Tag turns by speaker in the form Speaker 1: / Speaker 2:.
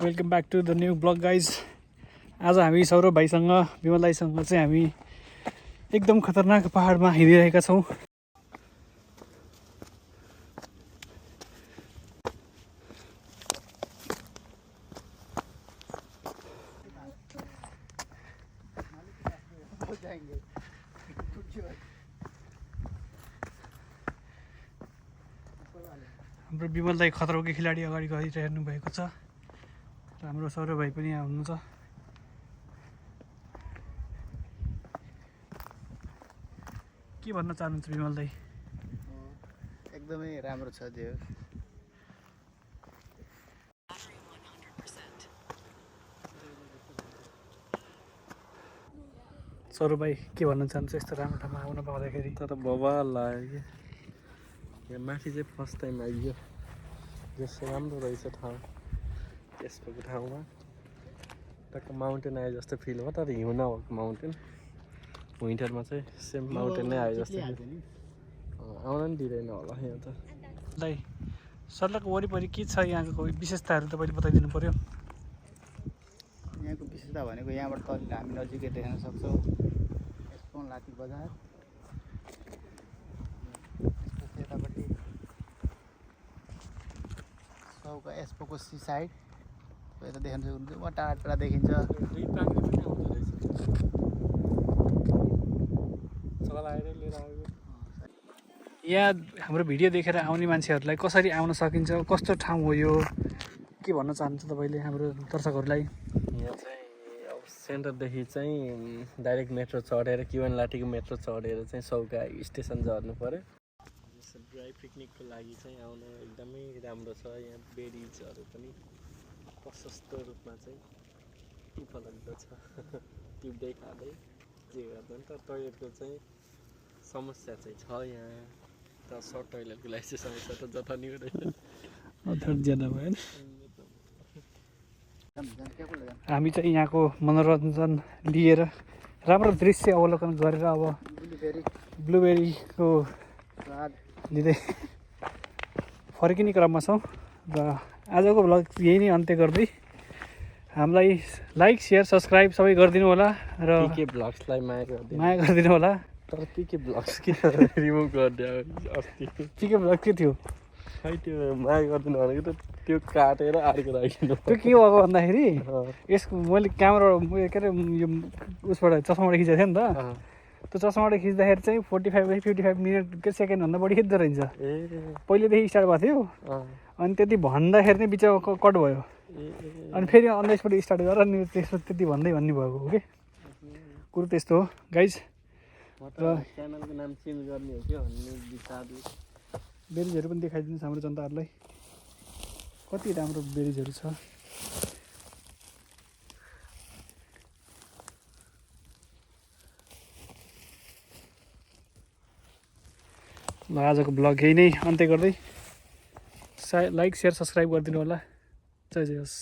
Speaker 1: Welcome back to the new blog guys. आज हामी सौरभ भाइसँग विमल दाइसँग चाहिँ हामी एकदम खतरनाक पहाडमा हिँडिरहेका छौँ। हाम्रो विमल दाइ खतरोको खेलाडी अगाडि गइरहनु भएको छ र हाम्रो सौरभ भाइ पनि यहाँ हुनुहुन्छ। के भन्न चाहनुहुन्छ विमल दाइ?
Speaker 2: एकदमै राम्रो छ त्यो।
Speaker 1: सौरभ भाइ के भन्न चाहन्छ यस्तो राम्रो ठाउँमा आउन पाउँदाखेरि?
Speaker 3: तर बवाल लाग्यो कि यहाँ माथि चाहिँ फर्स्ट टाइम आइयो। जस्तो राम्रो रहेछ ठाउँ, त्यसको ठाउँमा टक्क माउन्टेन आयो जस्तो फिल हो। तर हिउँ नभएको माउन्टेन, विन्टरमा चाहिँ सेम माउन्टेन नै आयो जस्तो आउन नि दिँदैन होला यहाँ त।
Speaker 1: दाइ सल्लाहको वरिपरि के छ यहाँको विशेषताहरू तपाईँले बताइदिनु पर्यो।
Speaker 2: यहाँको विशेषता भनेको यहाँबाट तल हामी नजिकै देख्न सक्छौँ एस्पोन लाती बजार। यतापट्टि सौका एस्पोको सी साइड यता देख्न सक्नुहुन्छ। वहाँ टाढा टाढा देखिन्छ।
Speaker 3: दुई प्राङ्गी पनि आउँदो रहेछ। चलाएर लिएर आएको
Speaker 1: यहाँ हाम्रो भिडियो देखेर आउने मान्छेहरूलाई कसरी आउन सकिन्छ, कस्तो ठाउँ हो यो, के भन्न चाहनुहुन्छ तपाईँले हाम्रो दर्शकहरूलाई?
Speaker 3: यहाँ चाहिँ अब सेन्टरदेखि चाहिँ डाइरेक्ट मेट्रो चढेर क्युएन लाटीको मेट्रो चढेर चाहिँ सौका स्टेसन झर्नु पऱ्यो। ड्राई पिकनिकको लागि चाहिँ आउन एकदमै राम्रो छ। यहाँ बेरिजहरू पनि प्रशस्त रूपमा चाहिँ उपलब्ध छ। टिप्दै खाँदै जे गर्दा पनि। तर टोइलेटको चाहिँ समस्या चाहिँ छ यहाँ। तर सर्ट टोइलेटको लागि चाहिँ समस्या त जता नि हुँदैन।
Speaker 1: ज्यादा भयो। हामी चाहिँ यहाँको मनोरञ्जन लिएर राम्रो दृश्य अवलोकन गरेर अब ब्लुबेरीको लिँदै फर्किने क्रममा छौँ र आजको भ्लग यही नै अन्त्य गर्दै हामीलाई लाइक सेयर सब्सक्राइब सबै गरिदिनु होला र
Speaker 3: पिके ब्लग्सलाई माया
Speaker 1: गरिदिनु होला।
Speaker 3: तर पिके ब्लग्स किन रिमुभ गरिदियो अस्ति?
Speaker 1: पिके ब्लग के थियो?
Speaker 3: खै त्यो माया गरिदिनु भनेको त त्यो काटेर अर्को राखिदिनु।
Speaker 1: त्यो के भएको भन्दाखेरि यसको मैले क्यामेरा के अरे यो उसबाट चस्माबाट खिचेको थिएँ नि त। त्यो चस्माबाट खिच्दाखेरि चाहिँ 45-55 मिनट के सेकेन्डभन्दा बढी खिच्दो रहेछ। पहिलेदेखि स्टार्ट भएको थियो अनि त्यति भन्दाखेरि नै बिचमा कट भयो। अनि फेरि अन्दाजबाट स्टार्ट गरेर अनि त्यसमा त्यति भन्नुभएको हो कि कुरो त्यस्तो हो गाइज।
Speaker 3: र च्यानलको नाम चेन्ज गर्ने हो कि भन्ने विचारले
Speaker 1: बेरिजहरू पनि देखाइदिनुहोस् हाम्रो जनताहरूलाई कति राम्रो बेरिजहरू छ। ल आजको ब्लग यही नै अन्त्य गर्दै लाइक सेयर सब्सक्राइब गरिदिनु होला। जय जय होस्।